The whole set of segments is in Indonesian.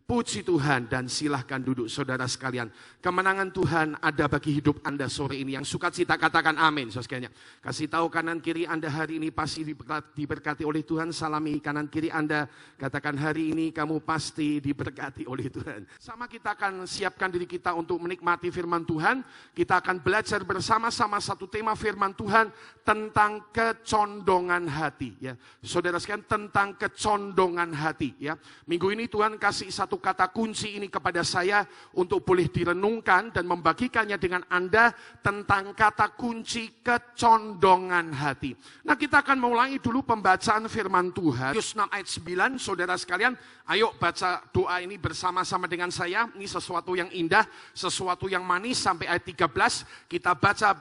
Puji Tuhan dan silahkan duduk saudara sekalian. Kemenangan Tuhan ada bagi hidup Anda sore ini. Yang sukacita katakan amin. Saudara, kasih tahu kanan kiri Anda hari ini pasti diberkati oleh Tuhan. Salami kanan kiri Anda. Katakan hari ini kamu pasti diberkati oleh Tuhan. Sama kita akan siapkan diri kita untuk menikmati firman Tuhan. Kita akan belajar bersama-sama satu tema firman Tuhan tentang kecondongan hati. Ya, saudara sekalian, tentang kecondongan hati. Ya, minggu ini Tuhan kasih satu kata kunci ini kepada saya untuk boleh direnungkan dan membagikannya dengan Anda tentang kata kunci kecondongan hati. Nah, kita akan mulai dulu pembacaan firman Tuhan. Matius 6 ayat 9, saudara sekalian, ayo baca doa ini bersama-sama dengan saya. Ini sesuatu yang indah, sesuatu yang manis sampai ayat 13. Kita baca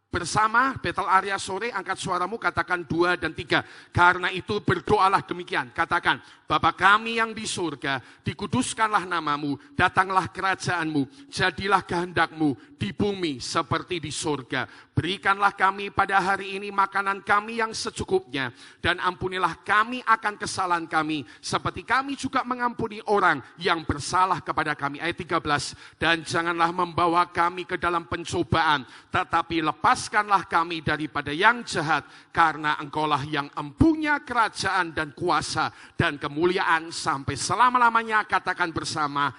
bersama. Betel Arya sore, angkat suaramu, katakan 2 dan 3. Karena itu berdoalah demikian. Katakan, Bapa kami yang di surga, dikuduskanlah namamu, datanglah kerajaanmu, jadilah kehendakmu di bumi seperti di surga. Berikanlah kami pada hari ini makanan kami yang secukupnya, dan ampunilah kami akan kesalahan kami, seperti kami juga mengampuni orang yang bersalah kepada kami. Ayat 13, dan janganlah membawa kami ke dalam pencobaan, tetapi lepaskanlah kami daripada yang jahat, karena Engkaulah yang empunya kerajaan dan kuasa dan kemuliaan sampai selama-lamanya. Katakan bersama,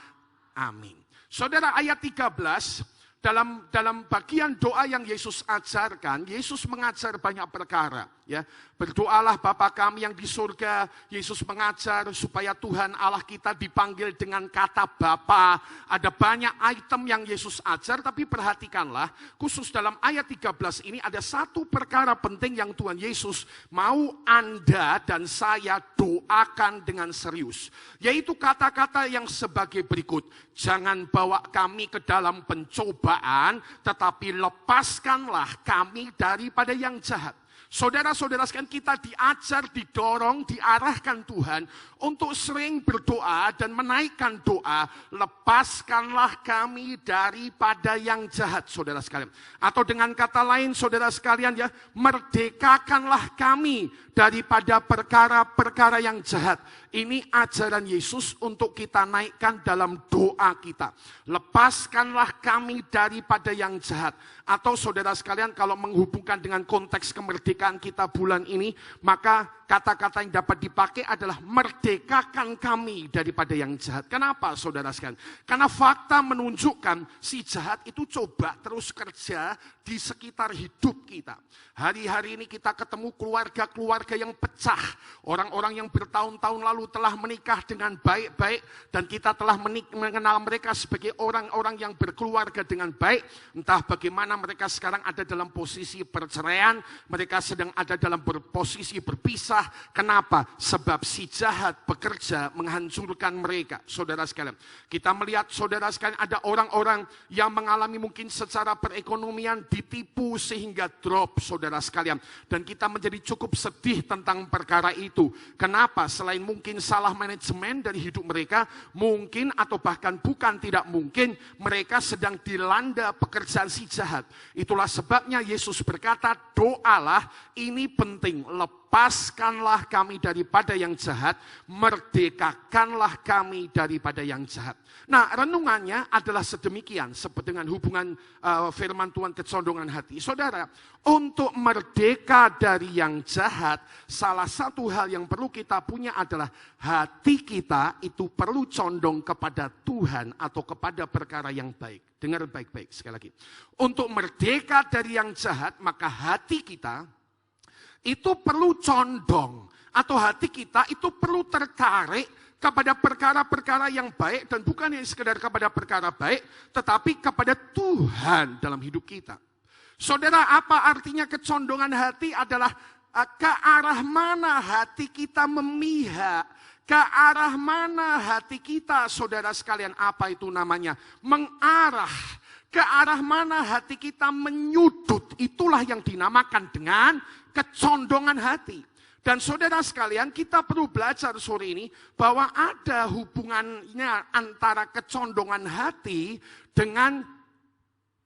amin. Saudara, ayat 13, dalam bagian doa yang Yesus ajarkan, Yesus mengajar banyak perkara. Ya, berdoalah Bapa kami yang di surga. Yesus mengajar supaya Tuhan Allah kita dipanggil dengan kata Bapa. Ada banyak item yang Yesus ajar, tapi perhatikanlah, khusus dalam ayat 13 ini ada satu perkara penting yang Tuhan Yesus mau Anda dan saya doakan dengan serius. Yaitu kata-kata yang sebagai berikut. Jangan bawa kami ke dalam pencobaan, tetapi lepaskanlah kami daripada yang jahat. Saudara-saudara sekalian, kita diajar, didorong, diarahkan Tuhan untuk sering berdoa dan menaikkan doa, lepaskanlah kami daripada yang jahat, saudara sekalian. Atau dengan kata lain, saudara sekalian, ya, merdekakanlah kami daripada perkara-perkara yang jahat. Ini ajaran Yesus untuk kita naikkan dalam doa kita. Lepaskanlah kami daripada yang jahat. Atau saudara sekalian, kalau menghubungkan dengan konteks kemerdekaan kita bulan ini, maka kata-kata yang dapat dipakai adalah merdekakan kami daripada yang jahat. Kenapa saudara sekalian? Karena fakta menunjukkan si jahat itu coba terus kerja di sekitar hidup kita. Hari-hari ini kita ketemu keluarga-keluarga yang pecah. Orang-orang yang bertahun-tahun lalu telah menikah dengan baik-baik, dan kita telah mengenal mereka sebagai orang-orang yang berkeluarga dengan baik. Entah bagaimana mereka sekarang ada dalam posisi perceraian, mereka sedang ada dalam posisi berpisah. Kenapa? Sebab si jahat bekerja menghancurkan mereka. Saudara sekalian, kita melihat saudara sekalian ada orang-orang yang mengalami mungkin secara perekonomian ditipu sehingga drop, saudara sekalian. Dan kita menjadi cukup sedih tentang perkara itu. Kenapa? Selain mungkin salah manajemen dari hidup mereka, mungkin atau bahkan bukan tidak mungkin mereka sedang dilanda pekerjaan si jahat. Itulah sebabnya Yesus berkata, doalah, ini penting, lepaskanlah kami daripada yang jahat, merdekakanlah kami daripada yang jahat. Nah, renungannya adalah sedemikian, seperti dengan hubungan firman Tuhan kecondongan hati. Saudara, untuk merdeka dari yang jahat, salah satu hal yang perlu kita punya adalah hati kita itu perlu condong kepada Tuhan atau kepada perkara yang baik. Dengar baik-baik sekali lagi. Untuk merdeka dari yang jahat, maka hati kita itu perlu condong, atau hati kita itu perlu tertarik kepada perkara-perkara yang baik, dan bukan hanya sekedar kepada perkara baik, tetapi kepada Tuhan dalam hidup kita. Saudara, apa artinya kecondongan hati? Adalah ke arah mana hati kita memihak, ke arah mana hati kita, saudara sekalian, apa itu namanya? Mengarah. Ke arah mana hati kita menyudut, itulah yang dinamakan dengan kecondongan hati. Dan saudara sekalian, kita perlu belajar sore ini bahwa ada hubungannya antara kecondongan hati dengan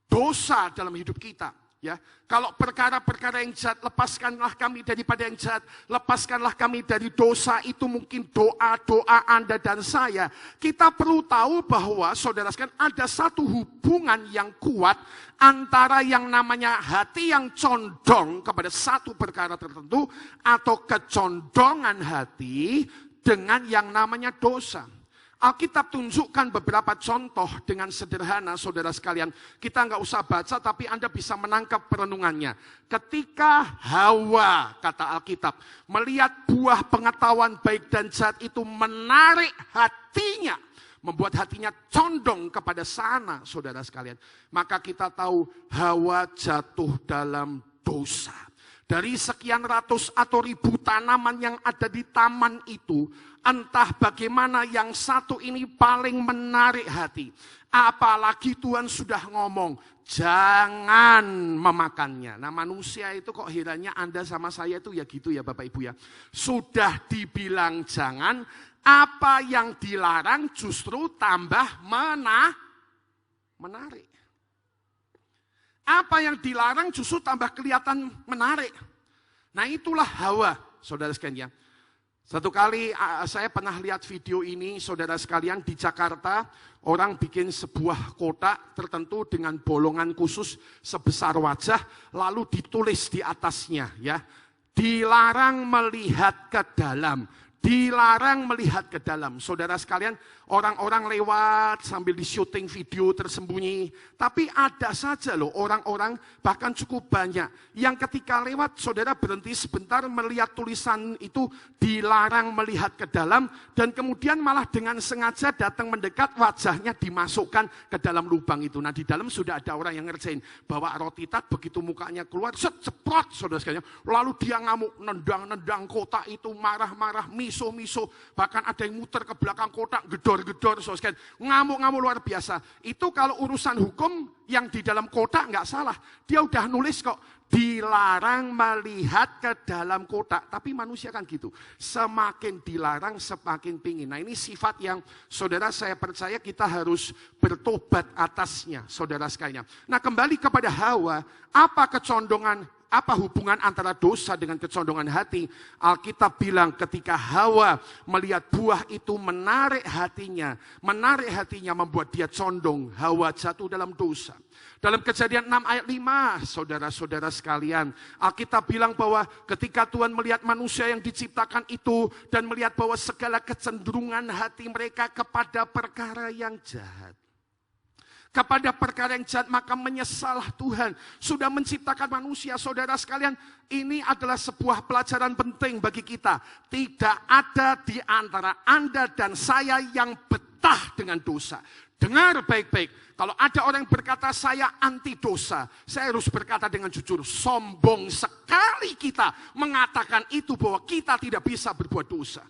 dosa dalam hidup kita. Ya, kalau perkara-perkara yang jahat, lepaskanlah kami daripada yang jahat, lepaskanlah kami dari dosa. Itu mungkin doa-doa Anda dan saya. Kita perlu tahu bahwa saudara sekalian ada satu hubungan yang kuat antara yang namanya hati yang condong kepada satu perkara tertentu atau kecondongan hati dengan yang namanya dosa. Alkitab tunjukkan beberapa contoh dengan sederhana, saudara sekalian. Kita nggak usah baca, tapi Anda bisa menangkap perenungannya. Ketika Hawa, kata Alkitab, melihat buah pengetahuan baik dan jahat itu menarik hatinya, membuat hatinya condong kepada sana, saudara sekalian. Maka kita tahu Hawa jatuh dalam dosa. Dari sekian ratus atau ribu tanaman yang ada di taman itu, entah bagaimana yang satu ini paling menarik hati. Apalagi Tuhan sudah ngomong, jangan memakannya. Nah manusia itu kok herannya Anda sama saya itu ya gitu ya Bapak Ibu ya. Sudah dibilang jangan, apa yang dilarang justru tambah menarik. Apa yang dilarang justru tambah kelihatan menarik. Nah itulah Hawa, saudara sekalian. Satu kali saya pernah lihat video ini, saudara sekalian, di Jakarta. Orang bikin sebuah kotak tertentu dengan bolongan khusus sebesar wajah. Lalu ditulis di atasnya, ya, dilarang melihat ke dalam. Dilarang melihat ke dalam. Saudara sekalian, orang-orang lewat sambil di-syuting video tersembunyi. Tapi ada saja loh orang-orang, bahkan cukup banyak, yang ketika lewat, saudara berhenti sebentar melihat tulisan itu, dilarang melihat ke dalam, dan kemudian malah dengan sengaja datang mendekat, wajahnya dimasukkan ke dalam lubang itu. Nah di dalam sudah ada orang yang ngerjain, bawa roti tat, begitu mukanya keluar, ceprot, saudara sekalian. Lalu dia ngamuk, nendang-nendang kotak itu, marah-marah, miso-miso, bahkan ada yang muter ke belakang kotak, gedor-gedor, saudara sekalian. Ngamuk-ngamuk luar biasa. Itu kalau urusan hukum yang di dalam kotak nggak salah. Dia udah nulis kok, dilarang melihat ke dalam kotak. Tapi manusia kan gitu. Semakin dilarang, semakin pingin. Nah ini sifat yang saudara saya percaya kita harus bertobat atasnya, saudara sekalian. Nah kembali kepada Hawa, apa kecondongan, apa hubungan antara dosa dengan kecondongan hati? Alkitab bilang ketika Hawa melihat buah itu menarik hatinya membuat dia condong. Hawa jatuh dalam dosa. Dalam Kejadian 6 ayat 5, saudara-saudara sekalian, Alkitab bilang bahwa ketika Tuhan melihat manusia yang diciptakan itu dan melihat bahwa segala kecenderungan hati mereka kepada perkara yang jahat, kepada perkara yang jahat, maka menyesalah Tuhan sudah menciptakan manusia. Saudara sekalian, ini adalah sebuah pelajaran penting bagi kita. Tidak ada di antara Anda dan saya yang betah dengan dosa. Dengar baik-baik. Kalau ada orang yang berkata saya anti dosa, saya harus berkata dengan jujur, sombong sekali kita mengatakan itu bahwa kita tidak bisa berbuat dosa.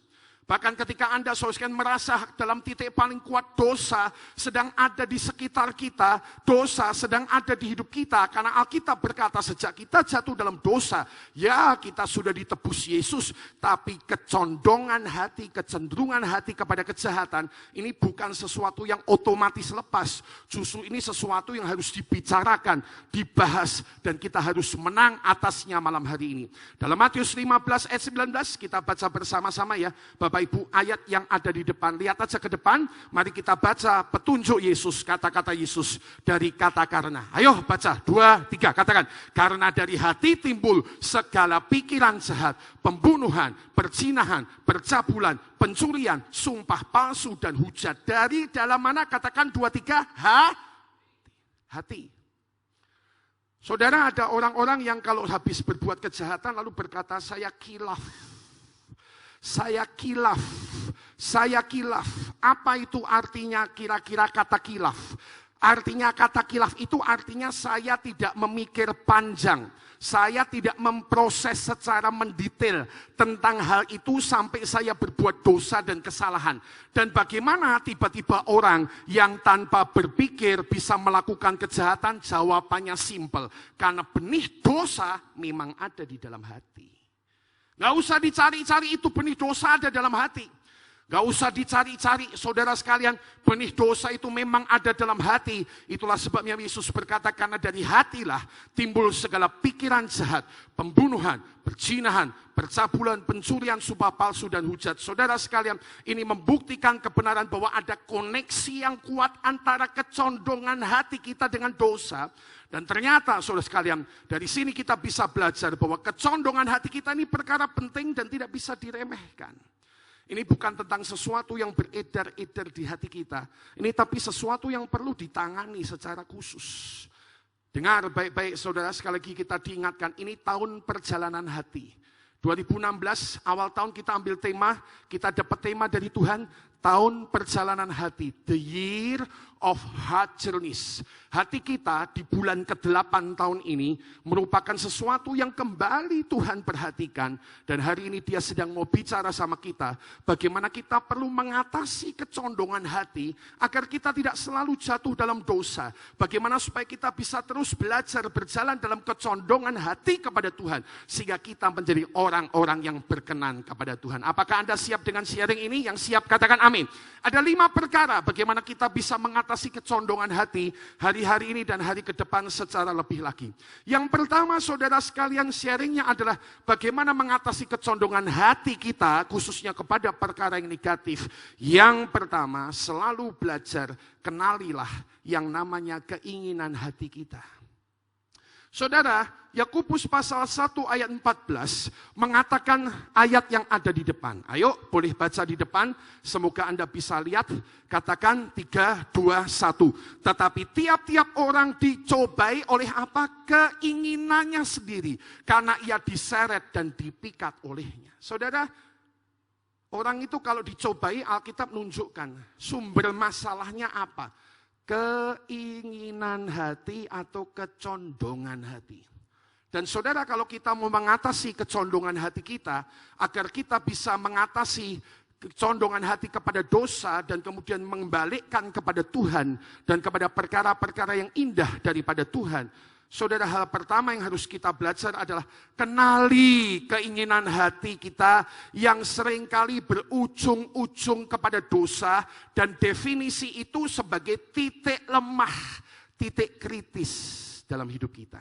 Bahkan ketika Anda saudara merasa dalam titik paling kuat dosa sedang ada di sekitar kita, dosa sedang ada di hidup kita. Karena Alkitab berkata sejak kita jatuh dalam dosa, ya kita sudah ditebus Yesus. Tapi kecondongan hati, kecenderungan hati kepada kejahatan, ini bukan sesuatu yang otomatis lepas. Justru ini sesuatu yang harus dibicarakan, dibahas, dan kita harus menang atasnya malam hari ini. Dalam Matius 15 ayat 19 kita baca bersama-sama ya. Bapak Ibu, ayat yang ada di depan, lihat aja ke depan, mari kita baca petunjuk Yesus, kata-kata Yesus dari kata karena. Ayo baca, 2, 3, katakan. Karena dari hati timbul segala pikiran jahat, pembunuhan, perzinahan, percabulan, pencurian, sumpah palsu, dan hujat. Dari dalam mana? Katakan 2, 3, hati. Saudara, ada orang-orang yang kalau habis berbuat kejahatan lalu berkata, saya kilaf. Saya kilaf. Apa itu artinya kira-kira kata kilaf? Artinya kata kilaf itu artinya saya tidak memikir panjang. Saya tidak memproses secara mendetail tentang hal itu sampai saya berbuat dosa dan kesalahan. Dan bagaimana tiba-tiba orang yang tanpa berpikir bisa melakukan kejahatan? Jawabannya simpel. Karena benih dosa memang ada di dalam hati. Nggak usah dicari-cari, itu benih dosa ada dalam hati. Gak usah dicari-cari, saudara sekalian, benih dosa itu memang ada dalam hati. Itulah sebabnya Yesus berkata, karena dari hatilah timbul segala pikiran jahat, pembunuhan, perzinahan, percabulan, pencurian, sumpah palsu, dan hujat. Saudara sekalian, ini membuktikan kebenaran bahwa ada koneksi yang kuat antara kecondongan hati kita dengan dosa. Dan ternyata, saudara sekalian, dari sini kita bisa belajar bahwa kecondongan hati kita ini perkara penting dan tidak bisa diremehkan. Ini bukan tentang sesuatu yang beredar-edar di hati kita. Ini tapi sesuatu yang perlu ditangani secara khusus. Dengar baik-baik saudara, sekali lagi kita diingatkan, ini tahun perjalanan hati. 2016, awal tahun kita ambil tema, kita dapat tema dari Tuhan, tahun perjalanan hati. The year of heart journeys. Hati kita di bulan ke-8 tahun ini merupakan sesuatu yang kembali Tuhan perhatikan. Dan hari ini dia sedang mau bicara sama kita. Bagaimana kita perlu mengatasi kecondongan hati agar kita tidak selalu jatuh dalam dosa. Bagaimana supaya kita bisa terus belajar berjalan dalam kecondongan hati kepada Tuhan. Sehingga kita menjadi orang-orang yang berkenan kepada Tuhan. Apakah Anda siap dengan sharing ini? Yang siap katakan amin. Ada 5 perkara bagaimana kita bisa mengatasi kecondongan hati hari-hari ini dan hari ke depan secara lebih lagi. Yang pertama saudara sekalian, sharingnya adalah bagaimana mengatasi kecondongan hati kita khususnya kepada perkara yang negatif. Yang pertama, selalu belajar, kenalilah yang namanya keinginan hati kita. Saudara, Yakobus pasal 1 ayat 14 mengatakan ayat yang ada di depan. Ayo, boleh baca di depan, semoga Anda bisa lihat. Katakan 3, 2, 1. Tetapi tiap-tiap orang dicobai oleh apa? Keinginannya sendiri. Karena ia diseret dan dipikat olehnya. Saudara, orang itu kalau dicobai, Alkitab menunjukkan sumber masalahnya apa? Keinginan hati atau kecondongan hati. Dan saudara, kalau kita mau mengatasi kecondongan hati kita, agar kita bisa mengatasi kecondongan hati kepada dosa dan kemudian membalikkan kepada Tuhan dan kepada perkara-perkara yang indah daripada Tuhan. Saudara, hal pertama yang harus kita belajar adalah kenali keinginan hati kita yang seringkali berujung-ujung kepada dosa dan definisi itu sebagai titik lemah, titik kritis dalam hidup kita.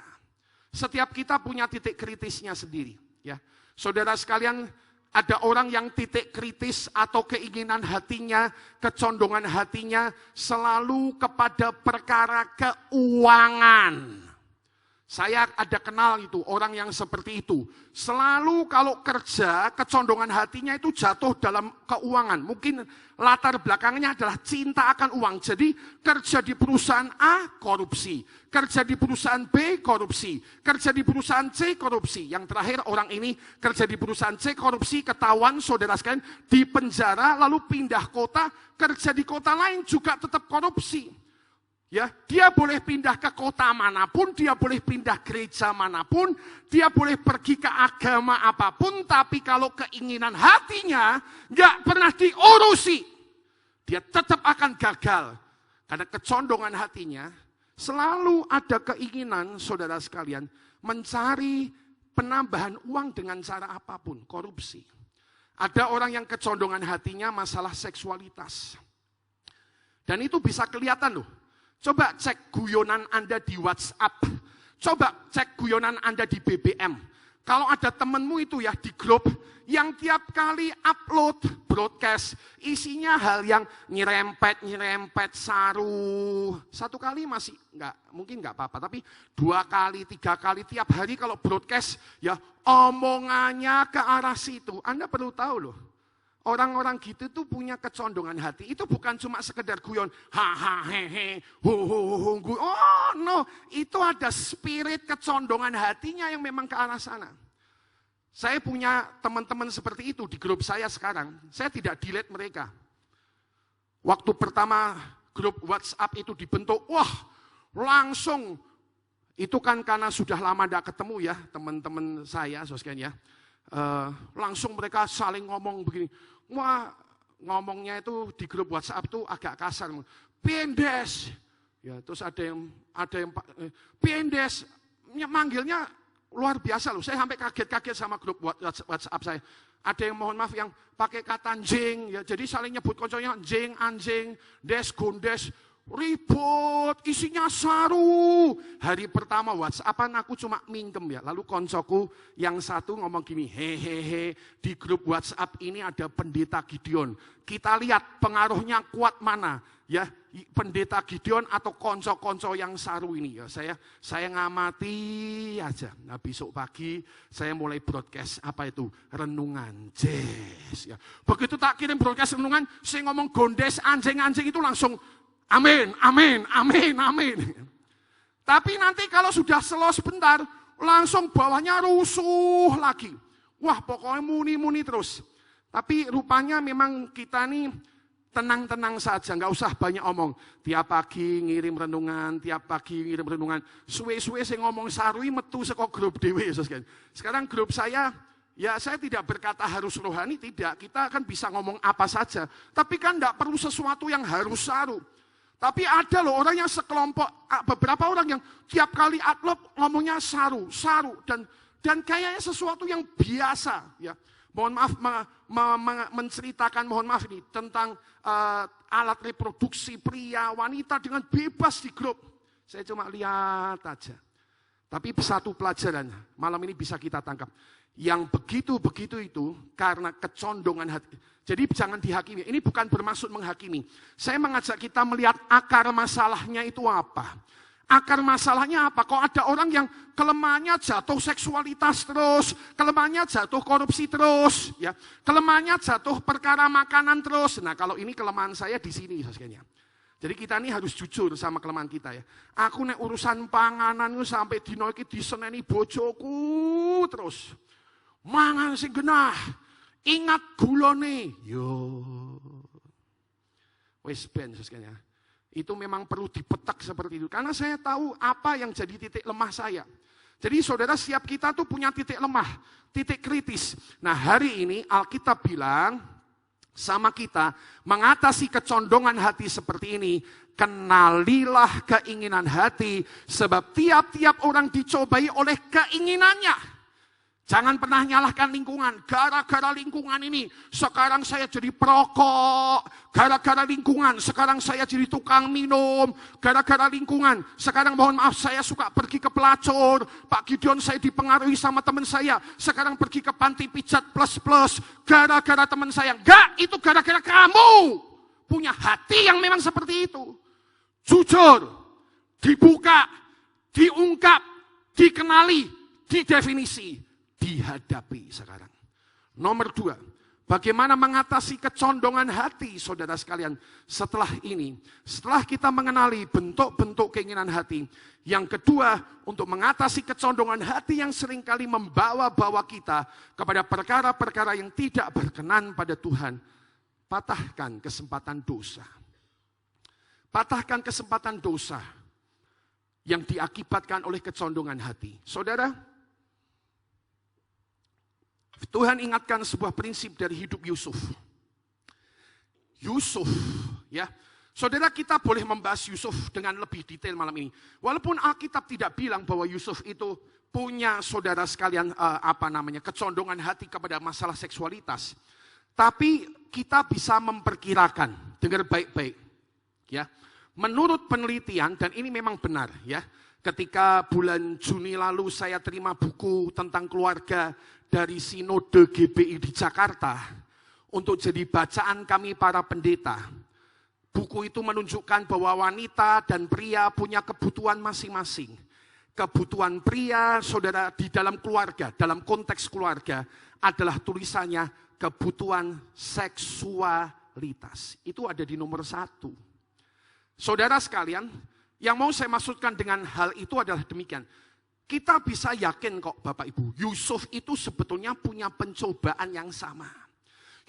Setiap kita punya titik kritisnya sendiri, ya. Saudara sekalian, ada orang yang titik kritis atau keinginan hatinya, kecondongan hatinya selalu kepada perkara keuangan. Saya ada kenal itu, orang yang seperti itu. Selalu kalau kerja, kecondongan hatinya itu jatuh dalam keuangan. Mungkin latar belakangnya adalah cinta akan uang. Jadi kerja di perusahaan A, korupsi. Kerja di perusahaan B, korupsi. Kerja di perusahaan C, korupsi. Yang terakhir orang ini kerja di perusahaan C, korupsi, ketahuan saudara sekalian, di penjara, lalu pindah kota, kerja di kota lain juga tetap korupsi. Ya, dia boleh pindah ke kota manapun, dia boleh pindah gereja manapun, dia boleh pergi ke agama apapun, tapi kalau keinginan hatinya nggak pernah diurusi, dia tetap akan gagal. Karena kecondongan hatinya selalu ada keinginan, saudara sekalian, mencari penambahan uang dengan cara apapun, korupsi. Ada orang yang kecondongan hatinya masalah seksualitas. Dan itu bisa kelihatan loh. Coba cek guyonan Anda di WhatsApp. Coba cek guyonan Anda di BBM. Kalau ada temenmu itu ya di grup yang tiap kali upload broadcast isinya hal yang nyerempet saru. 1 kali masih mungkin enggak apa-apa, tapi 2 kali, 3 kali tiap hari kalau broadcast ya omongannya ke arah situ. Anda perlu tahu loh. Orang-orang gitu tuh punya kecondongan hati. Itu bukan cuma sekedar guyon, hahaha, hehe, oh no, itu ada spirit kecondongan hatinya yang memang ke arah sana. Saya punya teman-teman seperti itu di grup saya sekarang. Saya tidak delete mereka. Waktu pertama grup WhatsApp itu dibentuk, wah langsung, itu kan karena sudah lama tidak ketemu ya teman-teman saya, saudara ya. Langsung mereka saling ngomong begini. Wah, ngomongnya itu di grup WhatsApp itu agak kasar. Pendes. Ya, terus ada yang pendes. Manggilnya luar biasa loh. Saya sampai kaget-kaget sama grup WhatsApp saya. Ada yang mohon maaf yang pakai kata jing, ya. Jadi saling nyebut konconya jing, anjing, des, gondes, ribut, isinya saru. Hari pertama WhatsAppan aku cuma mingkem ya. Lalu koncoku yang satu ngomong gini, hehehe, di grup WhatsApp ini ada pendeta Gideon. Kita lihat pengaruhnya kuat mana, ya, pendeta Gideon atau konco-konco yang saru ini. Ya, saya ngamati aja. Nah, besok pagi saya mulai broadcast apa itu? Renungan jazz. Ya. Begitu tak kirim broadcast renungan, saya ngomong gondes anjing-anjing itu langsung amin, amin, amin, amin. Tapi nanti kalau sudah slow sebentar, langsung bawahnya rusuh lagi. Wah, pokoknya muni-muni terus. Tapi rupanya memang kita nih tenang-tenang saja, nggak usah banyak omong. Tiap pagi ngirim renungan, Suwe-suwe saya ngomong sarui metu saka grup dewe. Sekarang grup saya, ya saya tidak berkata harus rohani, tidak. Kita kan bisa ngomong apa saja. Tapi kan nggak perlu sesuatu yang harus saru. Tapi ada loh orang yang sekelompok, beberapa orang yang tiap kali upload ngomongnya saru. Dan kayaknya sesuatu yang biasa. Ya. Mohon maaf menceritakan, mohon maaf ini, tentang alat reproduksi pria, wanita dengan bebas di grup. Saya cuma lihat aja. Tapi satu pelajaran, malam ini bisa kita tangkap. Yang begitu-begitu itu karena kecondongan hati. Jadi jangan dihakimi. Ini bukan bermaksud menghakimi. Saya mengajak kita melihat akar masalahnya itu apa. Akar masalahnya apa? Kok ada orang yang kelemahannya jatuh seksualitas terus, kelemahannya jatuh korupsi terus, ya, kelemahannya jatuh perkara makanan terus. Nah, kalau ini kelemahan saya di sini, saudara. Jadi kita ini harus jujur sama kelemahan kita ya. Aku nek urusan panganan sampai dino iki diseneni bojoku terus. Mangan sing genah. Ingat gulone. Yo. Wes ben saudara. Itu memang perlu dipetak seperti itu. Karena saya tahu apa yang jadi titik lemah saya. Jadi saudara, setiap kita tuh punya titik lemah, titik kritis. Nah, hari ini Alkitab bilang sama kita, mengatasi kecondongan hati seperti ini, kenalilah keinginan hati, sebab tiap-tiap orang dicobai oleh keinginannya. Jangan pernah nyalahkan lingkungan. Gara-gara lingkungan ini, sekarang saya jadi perokok. Gara-gara lingkungan, sekarang saya jadi tukang minum. Gara-gara lingkungan, sekarang mohon maaf saya suka pergi ke pelacur. Pak Gideon saya dipengaruhi sama teman saya. Sekarang pergi ke panti pijat plus-plus. Gara-gara teman saya. Enggak, itu gara-gara kamu. Punya hati yang memang seperti itu. Jujur, dibuka, diungkap, dikenali, didefinisi. Dihadapi sekarang. Nomor 2, bagaimana mengatasi kecondongan hati saudara sekalian setelah ini. Setelah kita mengenali bentuk-bentuk keinginan hati. Yang kedua, untuk mengatasi kecondongan hati yang seringkali membawa-bawa kita kepada perkara-perkara yang tidak berkenan pada Tuhan. Patahkan kesempatan dosa. Patahkan kesempatan dosa yang diakibatkan oleh kecondongan hati. Saudara, Tuhan ingatkan sebuah prinsip dari hidup Yusuf. Yusuf, ya. Saudara, kita boleh membahas Yusuf dengan lebih detail malam ini. Walaupun Alkitab tidak bilang bahwa Yusuf itu punya saudara sekalian kecondongan hati kepada masalah seksualitas. Tapi kita bisa memperkirakan, dengar baik-baik, ya. Menurut penelitian, dan ini memang benar, ya. Ketika bulan Juni lalu saya terima buku tentang keluarga dari Sinode GBI di Jakarta untuk jadi bacaan kami para pendeta. Buku itu menunjukkan bahwa wanita dan pria punya kebutuhan masing-masing. Kebutuhan pria, saudara, di dalam keluarga, dalam konteks keluarga adalah tulisannya kebutuhan seksualitas. Itu ada di nomor 1. Saudara sekalian, yang mau saya maksudkan dengan hal itu adalah demikian. Kita bisa yakin kok Bapak Ibu, Yusuf itu sebetulnya punya pencobaan yang sama.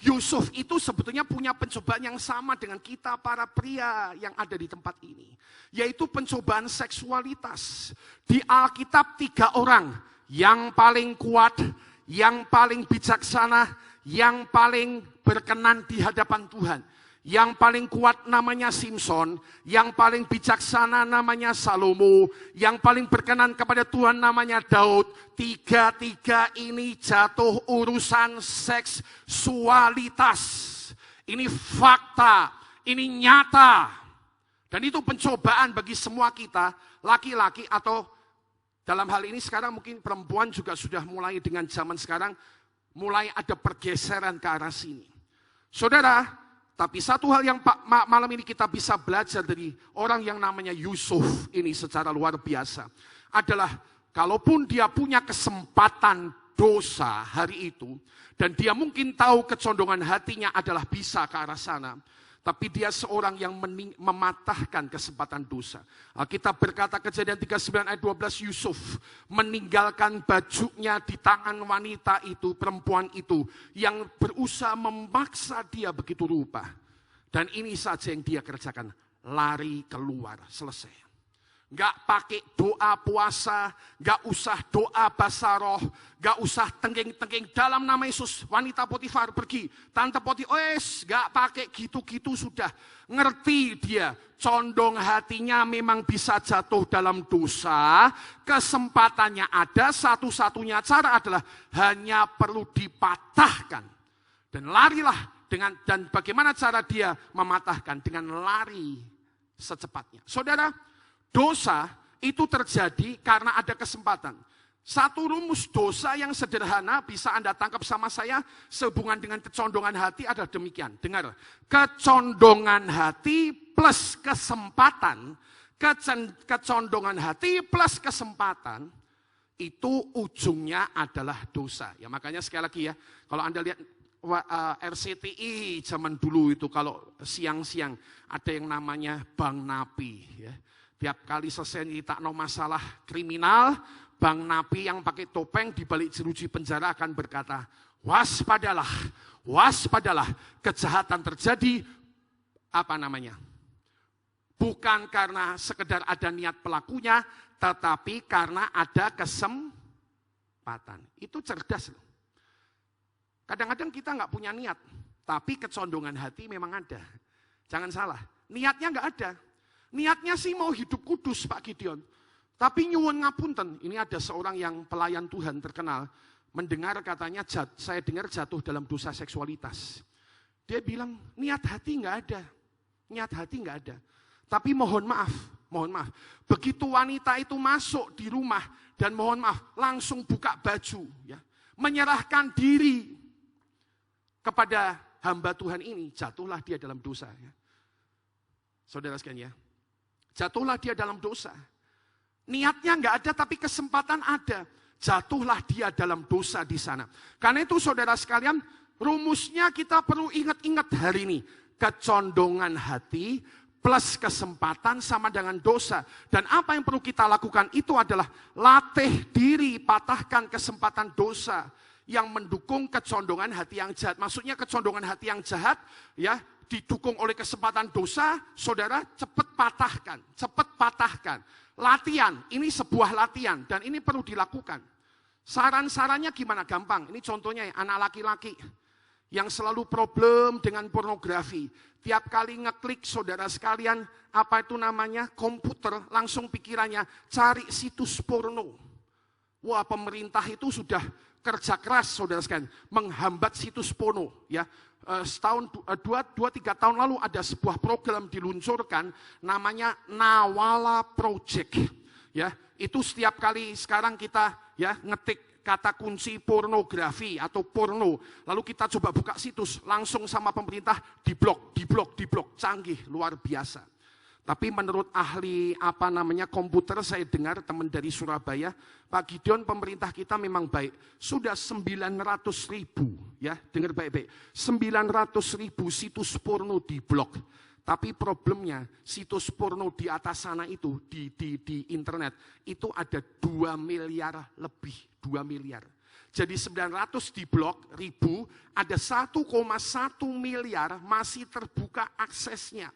Yusuf itu sebetulnya punya pencobaan yang sama dengan kita para pria yang ada di tempat ini. Yaitu pencobaan seksualitas. Di Alkitab 3 orang yang paling kuat, yang paling bijaksana, yang paling berkenan di hadapan Tuhan. Yang paling kuat namanya Simson, yang paling bijaksana namanya Salomo, yang paling berkenan kepada Tuhan namanya Daud. Tiga-tiga ini jatuh urusan seksualitas. Ini fakta, ini nyata. Dan itu pencobaan bagi semua kita, laki-laki atau dalam hal ini sekarang mungkin perempuan juga sudah mulai dengan zaman sekarang, mulai ada pergeseran ke arah sini. Saudara, tapi satu hal yang malam ini kita bisa belajar dari orang yang namanya Yusuf ini secara luar biasa. Adalah kalaupun dia punya kesempatan dosa hari itu, dan dia mungkin tahu kecondongan hatinya adalah bisa ke arah sana, tapi dia seorang yang mematahkan kesempatan dosa. Alkitab berkata Kejadian 39 ayat 12, Yusuf meninggalkan bajunya di tangan wanita itu, perempuan itu, yang berusaha memaksa dia begitu rupa. Dan ini saja yang dia kerjakan, lari keluar, selesai. Gak pakai doa puasa, gak usah doa basaroh, gak usah tengking-tengking dalam nama Yesus. Wanita Potifar pergi, Tante Potifar, gak pakai gitu-gitu sudah. Ngerti dia, condong hatinya memang bisa jatuh dalam dosa. Kesempatannya ada, satu-satunya cara adalah hanya perlu dipatahkan. Dan larilah dan bagaimana cara dia mematahkan? Dengan lari secepatnya. Saudara, dosa itu terjadi karena ada kesempatan. Satu rumus dosa yang sederhana bisa Anda tangkap sama saya sehubungan dengan kecondongan hati adalah demikian. Dengar, kecondongan hati plus kesempatan, kecondongan hati plus kesempatan, itu ujungnya adalah dosa. Ya makanya sekali lagi ya, kalau Anda lihat RCTI zaman dulu itu kalau siang-siang ada yang namanya Bang Napi ya. Tiap kali selesai nyeritakno masalah kriminal, Bang Napi yang pakai topeng di balik jeruji penjara akan berkata, waspadalah, waspadalah, kejahatan terjadi, bukan karena sekedar ada niat pelakunya, tetapi karena ada kesempatan. Itu cerdas loh. Kadang-kadang kita nggak punya niat, tapi kecondongan hati memang ada. Jangan salah, niatnya nggak ada. Niatnya sih mau hidup kudus Pak Gideon. Tapi nyuwun ngapunten, ini ada seorang yang pelayan Tuhan terkenal, mendengar katanya, saya dengar jatuh dalam dosa seksualitas. Dia bilang, niat hati nggak ada. Niat hati nggak ada. Tapi mohon maaf. Begitu wanita itu masuk di rumah, dan mohon maaf, langsung buka baju. Ya, menyerahkan diri kepada hamba Tuhan ini, jatuhlah dia dalam dosa. Ya. Saudara sekalian ya. Jatuhlah dia dalam dosa. Niatnya nggak ada tapi kesempatan ada. Jatuhlah dia dalam dosa di sana. Karena itu saudara sekalian, rumusnya kita perlu ingat-ingat hari ini. Kecondongan hati plus kesempatan sama dengan dosa. Dan apa yang perlu kita lakukan itu adalah latih diri, patahkan kesempatan dosa yang mendukung kecondongan hati yang jahat. Maksudnya kecondongan hati yang jahat ya didukung oleh kesempatan dosa, saudara cepat patahkan. Latihan, ini sebuah latihan dan ini perlu dilakukan. Saran-sarannya gimana? Gampang, ini contohnya ya, anak laki-laki yang selalu problem dengan pornografi. Tiap kali ngeklik saudara sekalian, komputer, langsung pikirannya cari situs porno. Wah, pemerintah itu sudah kerja keras saudara sekalian, menghambat situs porno ya. Setahun, 2-3 tahun lalu ada sebuah program diluncurkan namanya Nawala Project. Ya, itu setiap kali sekarang kita ya ngetik kata kunci pornografi atau porno, lalu kita coba buka situs, langsung sama pemerintah diblok, canggih luar biasa. Tapi menurut ahli komputer, saya dengar teman dari Surabaya, Pak Gideon, pemerintah kita memang baik. Sudah 900.000, ya, dengar baik-baik. 900.000 situs porno diblok. Tapi problemnya, situs porno di atas sana itu, di internet, itu ada 2 miliar lebih, 2 miliar. Jadi 900 diblok, ada 1,1 miliar masih terbuka aksesnya.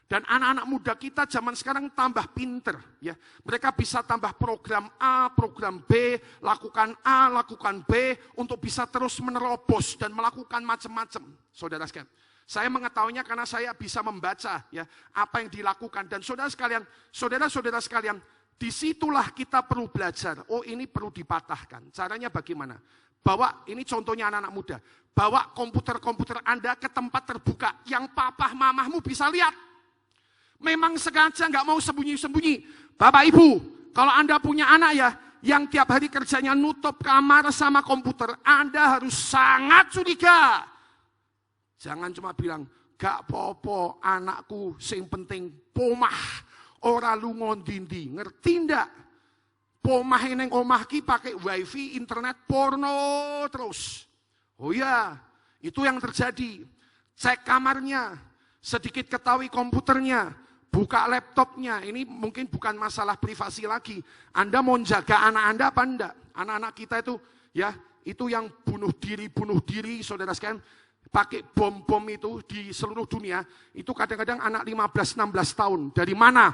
Dan anak-anak muda kita zaman sekarang tambah pinter. Ya. Mereka bisa tambah program A, program B, lakukan A, lakukan B, untuk bisa terus menerobos dan melakukan macam-macam. Saudara sekalian, Saya mengetahuinya karena saya bisa membaca ya apa yang dilakukan. Dan saudara-saudara sekalian, disitulah kita perlu belajar. Oh, ini perlu dipatahkan. Caranya bagaimana? Bawa, ini contohnya anak-anak muda. Bawa komputer-komputer Anda ke tempat terbuka yang papa mamahmu bisa lihat. Memang sengaja nggak mau sembunyi-sembunyi. Bapak Ibu, kalau Anda punya anak ya, yang tiap hari kerjanya nutup kamar sama komputer, Anda harus sangat curiga. Jangan cuma bilang, gak popo anakku, sing penting pomah, ora lungon dindi, ngerti ndak? Pomah neng omah ki pakai wifi, internet, porno terus. Oh ya, itu yang terjadi. Cek kamarnya, sedikit ketahui komputernya, buka laptopnya. Ini mungkin bukan masalah privasi lagi. Anda mau jaga anak Anda apa enggak? Anak-anak kita itu ya, itu yang bunuh diri, saudara sekalian. Pakai bom-bom itu di seluruh dunia, itu kadang-kadang anak 15-16 tahun. Dari mana?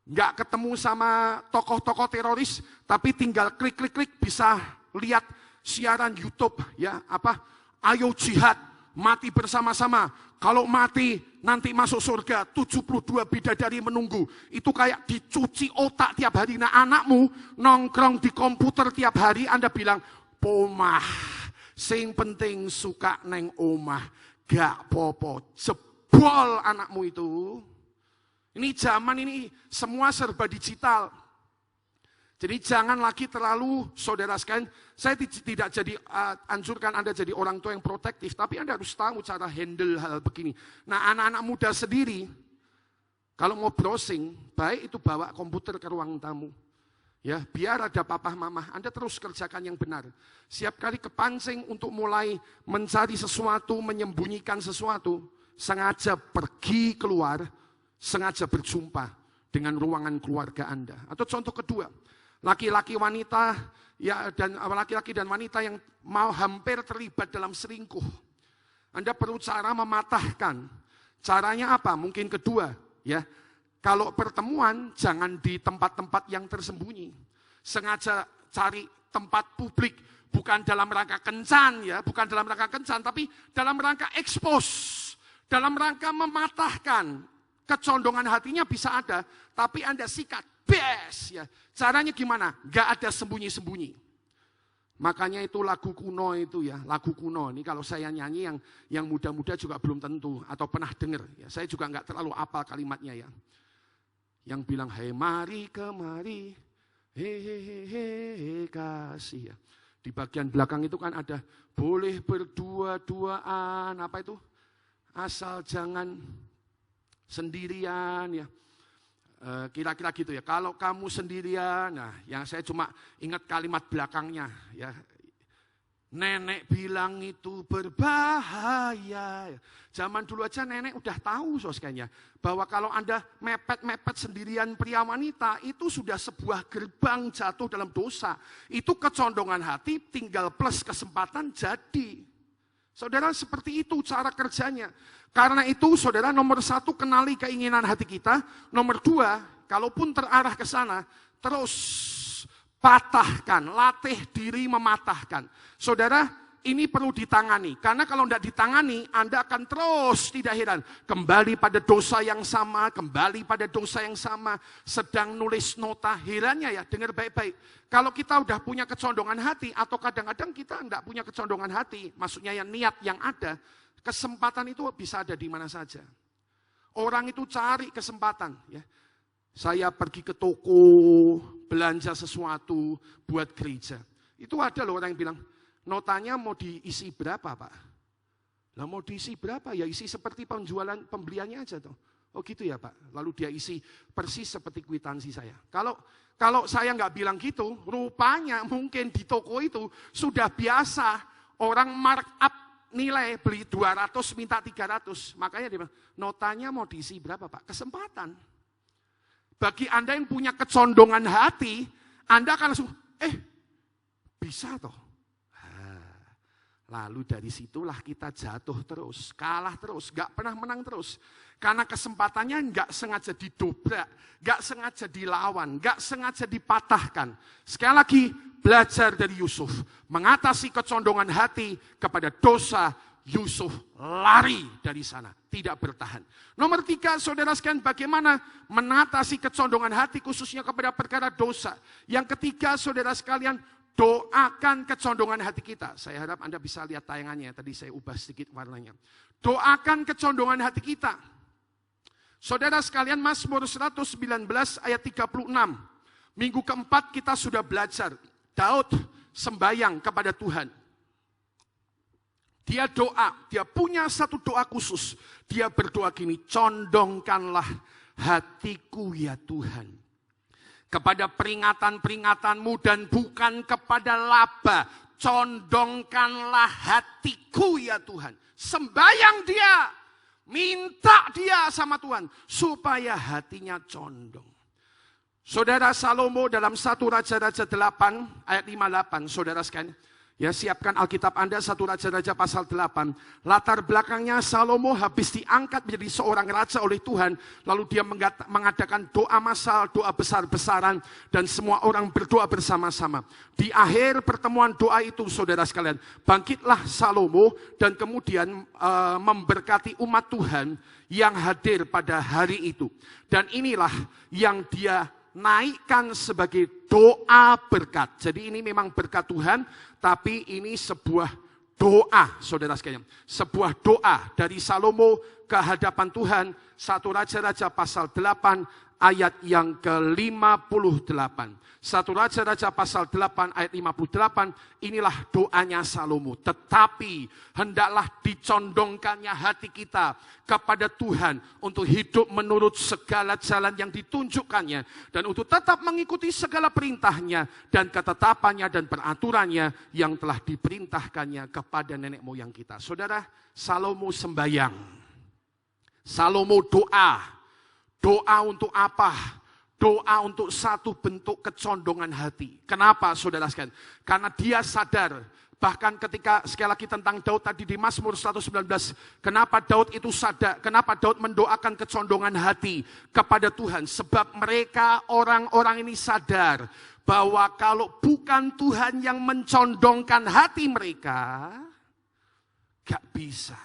Nggak ketemu sama tokoh-tokoh teroris, tapi tinggal klik-klik-klik bisa lihat siaran YouTube. Ya, ayo jihad, mati bersama-sama. Kalau mati, nanti masuk surga, 72 bidadari menunggu. Itu kayak dicuci otak tiap hari. Nah, anakmu nongkrong di komputer tiap hari, Anda bilang, pomah. Sing penting suka neng omah, gak popo, jebol anakmu itu. Ini zaman ini semua serba digital. Jadi jangan lagi terlalu, saudara sekalian, saya tidak jadi anjurkan Anda jadi orang tua yang protektif, tapi Anda harus tahu cara handle hal begini. Nah, anak-anak muda sendiri, kalau mau browsing, baik itu bawa komputer ke ruang tamu. Ya, biar ada papa mama, Anda terus kerjakan yang benar. Siap kali kepancing untuk mulai mencari sesuatu, menyembunyikan sesuatu, sengaja pergi keluar, sengaja berjumpa dengan ruangan keluarga Anda. Atau contoh kedua, laki-laki wanita ya dan laki-laki dan wanita yang mau hampir terlibat dalam selingkuh. Anda perlu cara mematahkan. Caranya apa? Mungkin kedua, ya. Kalau pertemuan, jangan di tempat-tempat yang tersembunyi. Sengaja cari tempat publik, bukan dalam rangka kencan, ya, bukan dalam rangka kencan, tapi dalam rangka expose, dalam rangka mematahkan. Kecondongan hatinya bisa ada, tapi Anda sikat, bes, ya. Caranya gimana? Gak ada sembunyi-sembunyi. Makanya itu lagu kuno itu ya, lagu kuno. Ini kalau saya nyanyi yang muda-muda juga belum tentu, atau pernah dengar. Ya, saya juga nggak terlalu apal kalimatnya ya. Yang bilang, hei mari kemari, hehehe kasih ya. Di bagian belakang itu kan ada, boleh berdua-duaan, apa itu? Asal jangan sendirian ya. Kira-kira gitu ya. Kalau kamu sendirian, nah yang saya cuma ingat kalimat belakangnya ya. Nenek bilang itu berbahaya. Zaman dulu aja nenek udah tahu kayaknya bahwa kalau Anda mepet-mepet sendirian pria wanita itu sudah sebuah gerbang jatuh dalam dosa. Itu kecondongan hati, tinggal plus kesempatan jadi. Saudara, seperti itu cara kerjanya. Karena itu saudara, nomor 1 kenali keinginan hati kita. Nomor 2, kalaupun terarah ke sana, terus patahkan, latih diri mematahkan. Saudara, ini perlu ditangani. Karena kalau tidak ditangani, Anda akan terus tidak heran. Kembali pada dosa yang sama, kembali pada dosa yang sama. Sedang nulis nota, herannya ya, dengar baik-baik. Kalau kita udah punya kecondongan hati, atau kadang-kadang kita tidak punya kecondongan hati, maksudnya yang niat yang ada, kesempatan itu bisa ada di mana saja. Orang itu cari kesempatan. Ya. Saya pergi ke toko, belanja sesuatu buat gereja. Itu ada loh orang yang bilang, notanya mau diisi berapa Pak? Lah mau diisi berapa? Ya isi seperti pembeliannya aja tuh. Oh gitu ya Pak. Lalu dia isi persis seperti kwitansi saya. Kalau saya nggak bilang gitu, rupanya mungkin di toko itu sudah biasa orang markup nilai, beli 200 minta 300. Makanya dia bilang, notanya mau diisi berapa Pak? Kesempatan. Bagi Anda yang punya kecondongan hati, Anda akan langsung, bisa toh. Lalu dari situlah kita jatuh terus, kalah terus, gak pernah menang terus. Karena kesempatannya gak sengaja didobrak, gak sengaja dilawan, gak sengaja dipatahkan. Sekali lagi, belajar dari Yusuf. Mengatasi kecondongan hati kepada dosa Yusuf lari dari sana, tidak bertahan. Nomor 3, saudara sekalian, bagaimana mengatasi kecondongan hati khususnya kepada perkara dosa. Yang ketiga, saudara sekalian, doakan kecondongan hati kita. Saya harap Anda bisa lihat tayangannya, tadi saya ubah sedikit warnanya. Doakan kecondongan hati kita. Saudara sekalian, Mazmur 119 ayat 36. Minggu keempat kita sudah belajar. Daud sembayang kepada Tuhan. Dia doa, dia punya satu doa khusus. Dia berdoa gini, condongkanlah hatiku ya Tuhan. Kepada peringatan-peringatanmu dan bukan kepada laba. Condongkanlah hatiku ya Tuhan. Sembayang dia, minta dia sama Tuhan. Supaya hatinya condong. Saudara Salomo dalam 1 Raja-Raja 8 ayat 58, saudara sekalian. Ya, siapkan Alkitab Anda, 1 Raja-Raja pasal 8. Latar belakangnya Salomo habis diangkat menjadi seorang raja oleh Tuhan. Lalu dia mengadakan doa massal, doa besar-besaran. Dan semua orang berdoa bersama-sama. Di akhir pertemuan doa itu, saudara sekalian, bangkitlah Salomo dan kemudian memberkati umat Tuhan yang hadir pada hari itu. Dan inilah yang dia naikkan sebagai doa berkat. Jadi ini memang berkat Tuhan, tapi ini sebuah doa, saudara sekalian. Sebuah doa dari Salomo ke hadapan Tuhan. 1 Raja-Raja pasal 8 ayat yang ke-58. 1 Raja-Raja pasal 8 ayat 58, inilah doanya Salomo. Tetapi hendaklah dicondongkannya hati kita kepada Tuhan untuk hidup menurut segala jalan yang ditunjukkannya. Dan untuk tetap mengikuti segala perintahnya dan ketetapannya dan peraturannya yang telah diperintahkannya kepada nenek moyang kita. Saudara, Salomo sembayang. Salomo doa. Doa untuk apa? Doa untuk satu bentuk kecondongan hati. Kenapa, saudara sekalian? Karena dia sadar, bahkan ketika sekali lagi tentang Daud tadi di Mazmur 119, kenapa Daud itu sadar, kenapa Daud mendoakan kecondongan hati kepada Tuhan? Sebab mereka, orang-orang ini sadar bahwa kalau bukan Tuhan yang mencondongkan hati mereka, gak bisa.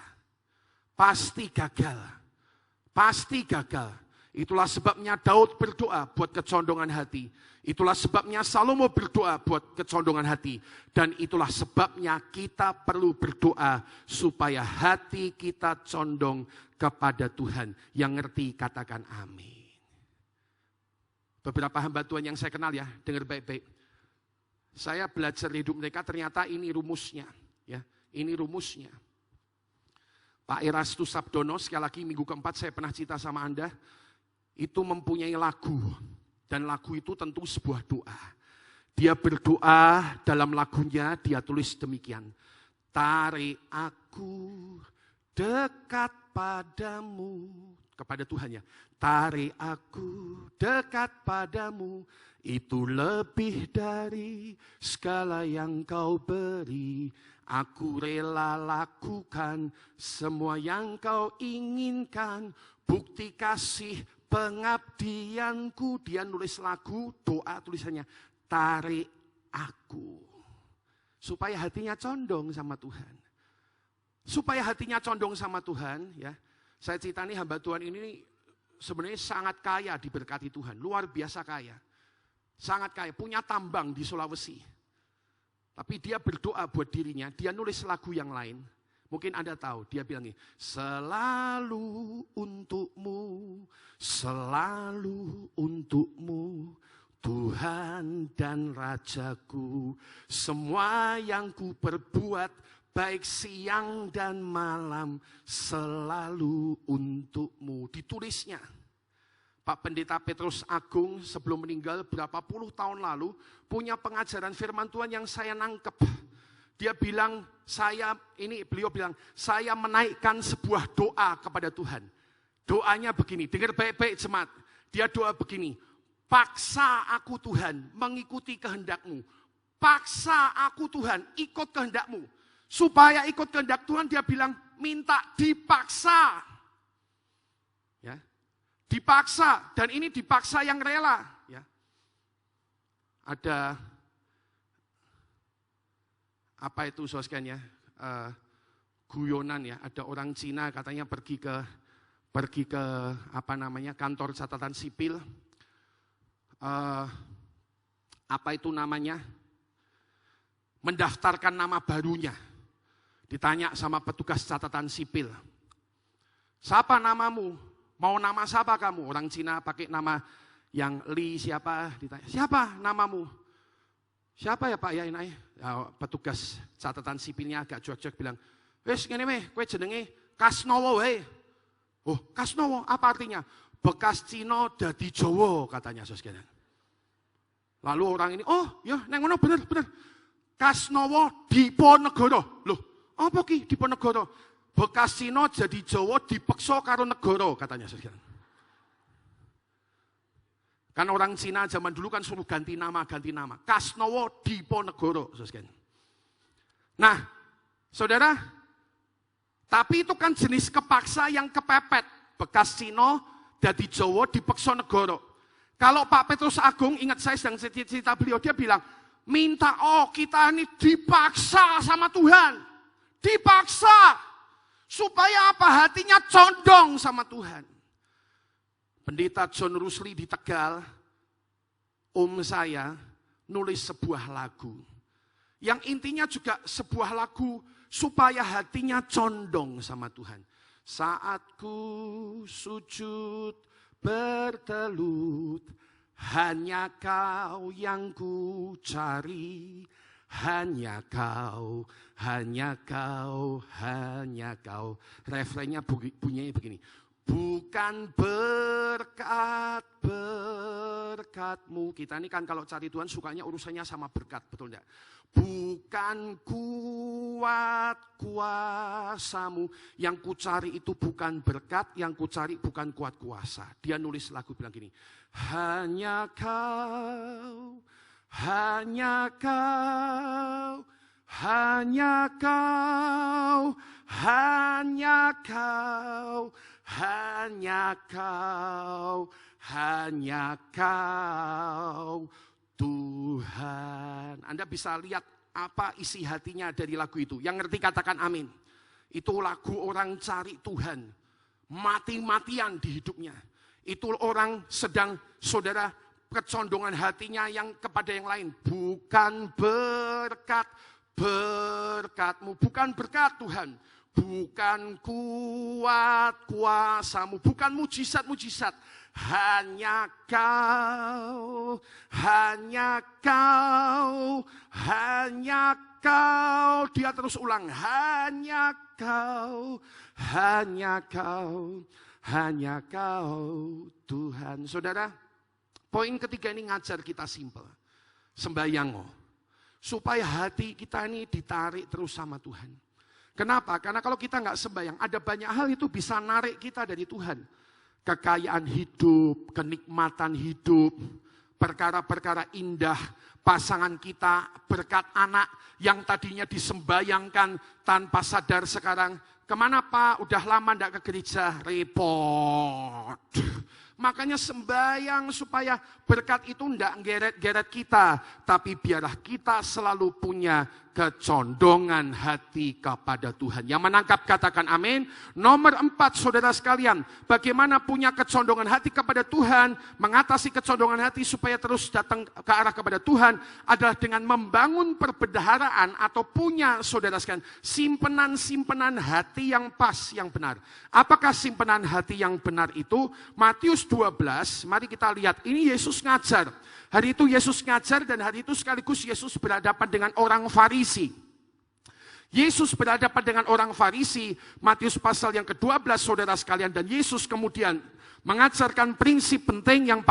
Pasti gagal. Pasti gagal. Itulah sebabnya Daud berdoa buat kecondongan hati. Itulah sebabnya Salomo berdoa buat kecondongan hati. Dan itulah sebabnya kita perlu berdoa supaya hati kita condong kepada Tuhan. Yang ngerti katakan amin. Beberapa hamba Tuhan yang saya kenal ya, dengar baik-baik. Saya belajar hidup mereka, ternyata ini rumusnya. Ya, ini rumusnya. Pak Erastus Sabdono, sekali lagi minggu keempat saya pernah cerita sama Anda. Itu mempunyai lagu, dan lagu itu tentu sebuah doa. Dia berdoa dalam lagunya, dia tulis demikian. Tarik aku dekat padamu, kepada Tuhan ya. Tarik aku dekat padamu, itu lebih dari segala yang kau beri. Aku rela lakukan semua yang kau inginkan, bukti kasih pengabdianku. Dia nulis lagu, doa tulisannya, tarik aku. Supaya hatinya condong sama Tuhan. Supaya hatinya condong sama Tuhan, ya. Saya cerita nih, hamba Tuhan ini sebenarnya sangat kaya diberkati Tuhan. Luar biasa kaya. Sangat kaya, punya tambang di Sulawesi. Tapi dia berdoa buat dirinya, dia nulis lagu yang lain. Mungkin Anda tahu, dia bilang ini, selalu untukmu, selalu untukmu, Tuhan dan Rajaku. Semua yang ku perbuat, baik siang dan malam, selalu untukmu. Ditulisnya. Pak Pendeta Petrus Agung sebelum meninggal berapa puluh tahun lalu, punya pengajaran firman Tuhan yang saya nangkep. Dia bilang, beliau bilang, saya menaikkan sebuah doa kepada Tuhan. Doanya begini, dengar baik-baik jemaat. Dia doa begini, paksa aku Tuhan mengikuti kehendak-Mu. Paksa aku Tuhan ikut kehendak-Mu. Supaya ikut kehendak Tuhan, dia bilang, minta dipaksa. Ya, dipaksa, dan ini dipaksa yang rela. Ya. Ada apa itu saudara sekalian ya? guyonan ya, ada orang Cina katanya pergi ke kantor catatan sipil. Apa itu namanya? Mendaftarkan nama barunya. Ditanya sama petugas catatan sipil. Siapa namamu? Mau nama siapa kamu? Orang Cina pakai nama yang Li siapa? Ditanya, siapa namamu? Siapa ya Pak ya ini? Ya, petugas catatan sipilnya agak cuek-cuek bilang, wes ngene weh, kowe jenenge Kasnowo wae. Oh, Kasnowo apa artinya? Bekas Cina dadi Jawa katanya Saudara. Lalu orang ini, oh ya neng ngono bener. Kasnowo Diponegoro. Loh, apa ki Diponegoro? Bekas Cina jadi Jawa dipeksa karo negara katanya Saudara. Kan orang Cina zaman dulu kan suruh ganti nama. Kasnowo Diponegoro, Saudara. Nah, Saudara, tapi itu kan jenis kepaksa yang kepepet. Bekas Cina jadi Jawa dipeksa negara. Kalau Pak Petrus Agung, ingat saya sedang cerita beliau, dia bilang, minta kita ini dipaksa sama Tuhan. Dipaksa. Supaya apa? Hatinya condong sama Tuhan. Pendeta John Rusli di Tegal, saya nulis sebuah lagu. Yang intinya juga sebuah lagu supaya hatinya condong sama Tuhan. Saat ku sujud bertelut, hanya Kau yang ku cari. Hanya Kau, hanya Kau, hanya Kau. Refrennya bunyinya begini. Bukan berkat-berkat-Mu. Kita ini kan kalau cari Tuhan sukanya urusannya sama berkat, betul enggak? Bukan kuat kuasa-Mu. Yang ku cari itu bukan berkat, yang ku cari bukan kuat kuasa. Dia nulis lagu bilang gini. Hanya Kau, hanya Kau, hanya Kau, hanya Kau, hanya Kau, hanya Kau, Tuhan. Anda bisa lihat apa isi hatinya dari lagu itu. Yang ngerti katakan amin. Itu lagu orang cari Tuhan. Mati-matian di hidupnya. Itu orang sedang, saudara, kecondongan hatinya yang kepada yang lain. Bukan berkat-Mu. Bukan berkat Tuhan. Bukan kuat kuasa-Mu, bukan mujizat-mujizat. Hanya Kau, hanya Kau, hanya Kau. Dia terus ulang, hanya Kau, hanya Kau, hanya Kau, Tuhan. Saudara, poin ketiga ini ngajar kita simpel. Sembayang, supaya hati kita ini ditarik terus sama Tuhan. Kenapa? Karena kalau kita nggak sembahyang, ada banyak hal itu bisa narik kita dari Tuhan. Kekayaan hidup, kenikmatan hidup, perkara-perkara indah, pasangan kita, berkat anak yang tadinya disembayangkan tanpa sadar sekarang. Kemana Pak? Udah lama nggak ke gereja, repot. Makanya sembahyang supaya berkat itu tidak geret-geret kita. Tapi biarlah kita selalu punya kecondongan hati kepada Tuhan. Yang menangkap katakan amin. Nomor 4 saudara sekalian. Bagaimana punya kecondongan hati kepada Tuhan. Mengatasi kecondongan hati supaya terus datang ke arah kepada Tuhan. Adalah dengan membangun perbendaharaan atau punya saudara sekalian. Simpenan-simpenan hati yang pas, yang benar. Apakah simpenan hati yang benar itu? Matius 12, mari kita lihat. Ini Yesus ngajar. Hari itu Yesus ngajar dan hari itu sekaligus Yesus berhadapan dengan orang Farisi. Yesus berhadapan dengan orang Farisi, Matius pasal yang ke-12 saudara sekalian. Dan Yesus kemudian mengajarkan prinsip penting yang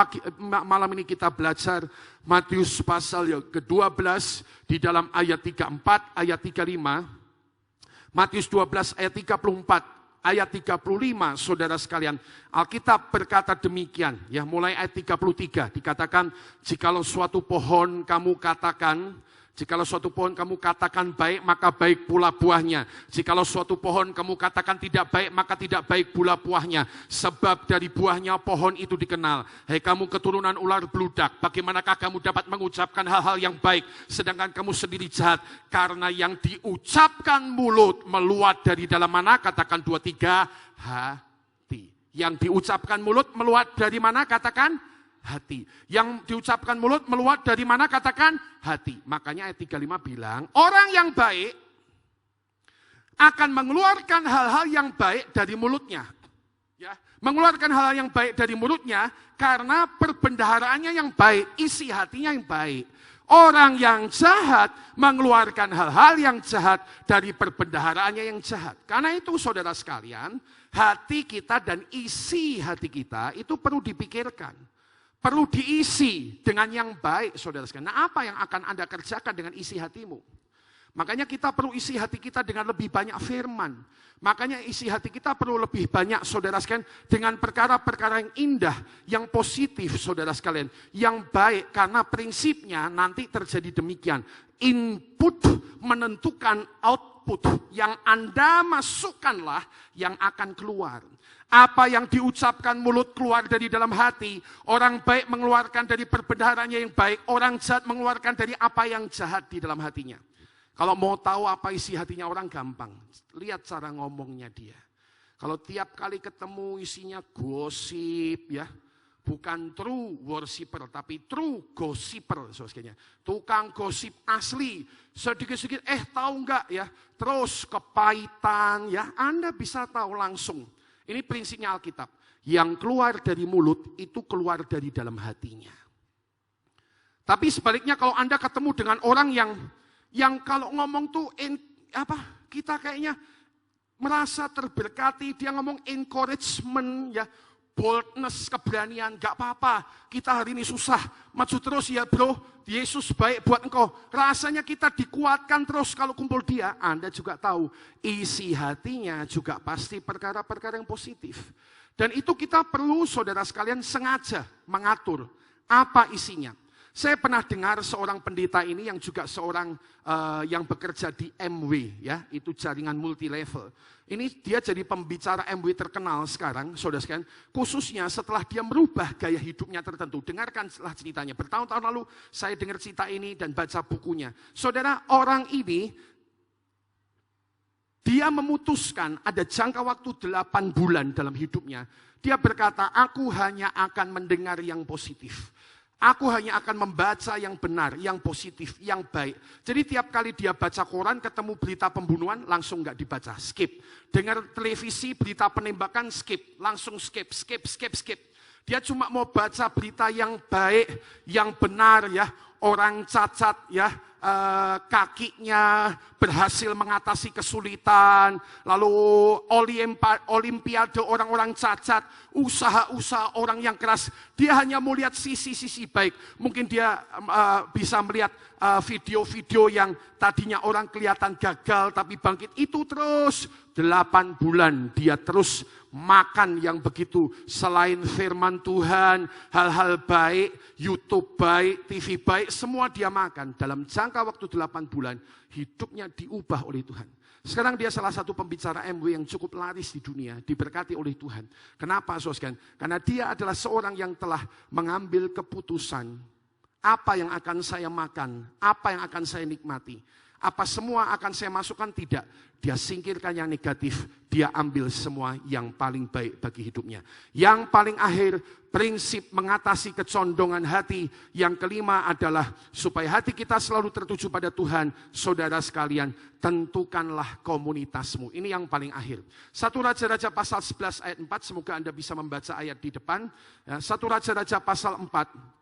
malam ini kita belajar. Matius pasal yang ke-12 di dalam ayat 34, ayat 35. Matius 12 ayat 34. Ayat 35, saudara sekalian, Alkitab berkata demikian, ya mulai ayat 33, dikatakan, jikalau suatu pohon kamu katakan, Jikalau suatu pohon kamu katakan baik, maka baik pula buahnya. Jikalau suatu pohon kamu katakan tidak baik, maka tidak baik pula buahnya. Sebab dari buahnya pohon itu dikenal. Hei kamu keturunan ular beludak, bagaimanakah kamu dapat mengucapkan hal-hal yang baik, sedangkan kamu sendiri jahat? Karena yang diucapkan mulut meluap dari dalam mana? Katakan 2, 3, hati. Yang diucapkan mulut meluap dari mana? Katakan hati. Yang diucapkan mulut meluap dari mana? Katakan hati. Makanya ayat 35 bilang, orang yang baik akan mengeluarkan hal-hal yang baik dari mulutnya. Ya, mengeluarkan hal-hal yang baik dari mulutnya karena perbendaharaannya yang baik, isi hatinya yang baik. Orang yang jahat mengeluarkan hal-hal yang jahat dari perbendaharaannya yang jahat. Karena itu saudara sekalian, hati kita dan isi hati kita itu perlu dipikirkan. Perlu diisi dengan yang baik, saudara sekalian. Nah, apa yang akan Anda kerjakan dengan isi hatimu? Makanya kita perlu isi hati kita dengan lebih banyak firman. Makanya isi hati kita perlu lebih banyak, saudara sekalian, dengan perkara-perkara yang indah, yang positif, saudara sekalian. Yang baik, karena prinsipnya nanti terjadi demikian. Input menentukan output. Yang Anda masukkanlah yang akan keluar. Apa yang diucapkan mulut keluar dari dalam hati. Orang baik mengeluarkan dari perbendaharanya yang baik. Orang jahat mengeluarkan dari apa yang jahat di dalam hatinya. Kalau mau tahu apa isi hatinya orang gampang. Lihat cara ngomongnya dia. Kalau tiap kali ketemu isinya gosip ya. Bukan true worshiper tapi true gossiper. Tukang gosip asli. Sedikit-sedikit tahu enggak ya. Terus kepahitan ya. Anda bisa tahu langsung. Ini prinsipnya Alkitab. Yang keluar dari mulut itu keluar dari dalam hatinya. Tapi sebaliknya kalau Anda ketemu dengan orang yang kalau ngomong tuh kita kayaknya merasa terberkati, dia ngomong encouragement ya, boldness, keberanian, gak apa-apa. Kita hari ini susah, maju terus ya bro. Yesus baik buat engkau. Rasanya kita dikuatkan terus kalau kumpul dia. Anda juga tahu, isi hatinya juga pasti perkara-perkara yang positif. Dan itu kita perlu saudara sekalian sengaja mengatur apa isinya. Saya pernah dengar seorang pendeta ini yang juga seorang yang bekerja di MW, ya, itu jaringan multi level. Ini dia jadi pembicara MW terkenal sekarang, saudara sekalian. Khususnya setelah dia merubah gaya hidupnya tertentu. Dengarkanlah ceritanya. Bertahun-tahun lalu saya dengar cerita ini dan baca bukunya. Saudara, orang ini dia memutuskan ada jangka waktu 8 bulan dalam hidupnya. Dia berkata, aku hanya akan mendengar yang positif. Aku hanya akan membaca yang benar, yang positif, yang baik. Jadi tiap kali dia baca koran, ketemu berita pembunuhan, langsung nggak dibaca, skip. Dengar televisi, berita penembakan, skip. Langsung skip. Dia cuma mau baca berita yang baik, yang benar ya. Orang cacat ya, kakinya berhasil mengatasi kesulitan, lalu olimpiade orang-orang cacat, usaha-usaha orang yang keras. Dia hanya mau lihat sisi-sisi baik. Mungkin dia bisa melihat video-video yang tadinya orang kelihatan gagal tapi bangkit. Itu terus 8 bulan dia terus makan yang begitu. Selain firman Tuhan, hal-hal baik, YouTube baik, TV baik, semua dia makan. Dalam jangka waktu 8 bulan, hidupnya diubah oleh Tuhan. Sekarang dia salah satu pembicara MW yang cukup laris di dunia, diberkati oleh Tuhan. Kenapa, saudara? Karena dia adalah seorang yang telah mengambil keputusan. Apa yang akan saya makan, apa yang akan saya nikmati. Apa semua akan saya masukkan? Tidak. Dia singkirkan yang negatif, dia ambil semua yang paling baik bagi hidupnya. Yang paling akhir, prinsip mengatasi kecondongan hati. Yang kelima adalah supaya hati kita selalu tertuju pada Tuhan. Saudara sekalian, tentukanlah komunitasmu. Ini yang paling akhir. 1 Raja-Raja pasal 11 ayat 4, semoga Anda bisa membaca ayat di depan. 1 Raja-Raja pasal 4.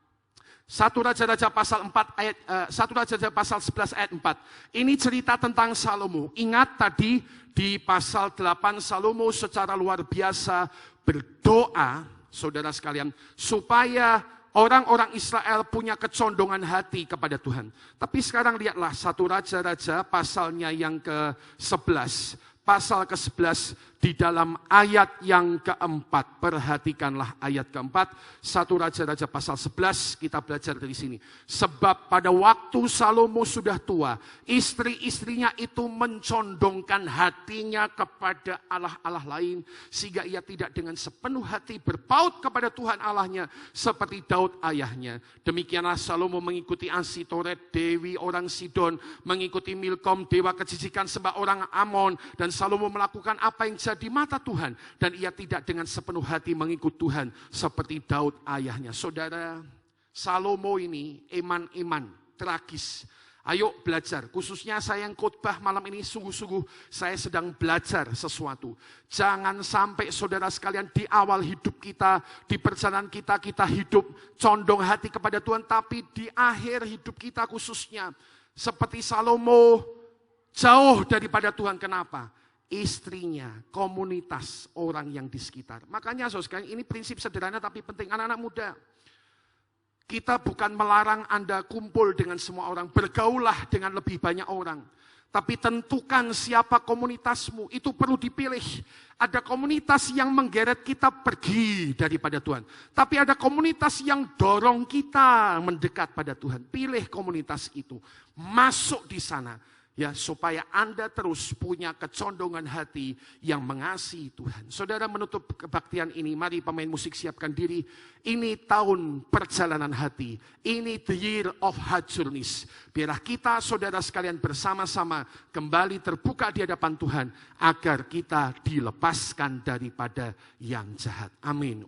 1 Raja-Raja pasal 4 ayat 1 Raja-Raja pasal 11 ayat 4. Ini cerita tentang Salomo. Ingat tadi di pasal 8 Salomo secara luar biasa berdoa, saudara sekalian, supaya orang-orang Israel punya kecondongan hati kepada Tuhan. Tapi sekarang lihatlah 1 Raja-Raja pasalnya yang ke-11. pasal ke-11 di dalam ayat yang keempat. Perhatikanlah ayat keempat, 1 Raja-Raja pasal 11, kita belajar dari sini. Sebab pada waktu Salomo sudah tua, istri-istrinya itu mencondongkan hatinya kepada Allah-Allah lain, sehingga ia tidak dengan sepenuh hati berpaut kepada Tuhan Allahnya, seperti Daud ayahnya. Demikianlah Salomo mengikuti Asitoret, dewi orang Sidon, mengikuti Milkom, dewa kejijikan sembah orang Amon, dan Salomo melakukan apa yang jadi mata Tuhan, dan ia tidak dengan sepenuh hati mengikut Tuhan seperti Daud ayahnya. Saudara, Salomo ini iman-iman tragis. Ayo belajar, khususnya saya yang khotbah malam ini, sungguh-sungguh saya sedang belajar sesuatu. Jangan sampai saudara sekalian di awal hidup kita, di perjalanan kita, kita hidup condong hati kepada Tuhan, tapi di akhir hidup kita khususnya seperti Salomo jauh daripada Tuhan. Kenapa? Istrinya, komunitas orang yang di sekitar. Makanya saudara, ini prinsip sederhana tapi penting. Anak-anak muda, kita bukan melarang Anda kumpul dengan semua orang, bergaulah dengan lebih banyak orang. Tapi tentukan siapa komunitasmu, itu perlu dipilih. Ada komunitas yang menggeret kita pergi daripada Tuhan. Tapi ada komunitas yang dorong kita mendekat pada Tuhan. Pilih komunitas itu, masuk di sana. Ya, supaya Anda terus punya kecondongan hati yang mengasihi Tuhan. Saudara, menutup kebaktian ini, mari pemain musik siapkan diri. Ini tahun perjalanan hati. Ini the year of heart journeys. Biarlah kita, saudara sekalian, bersama-sama kembali terbuka di hadapan Tuhan, agar kita dilepaskan daripada yang jahat. Amin.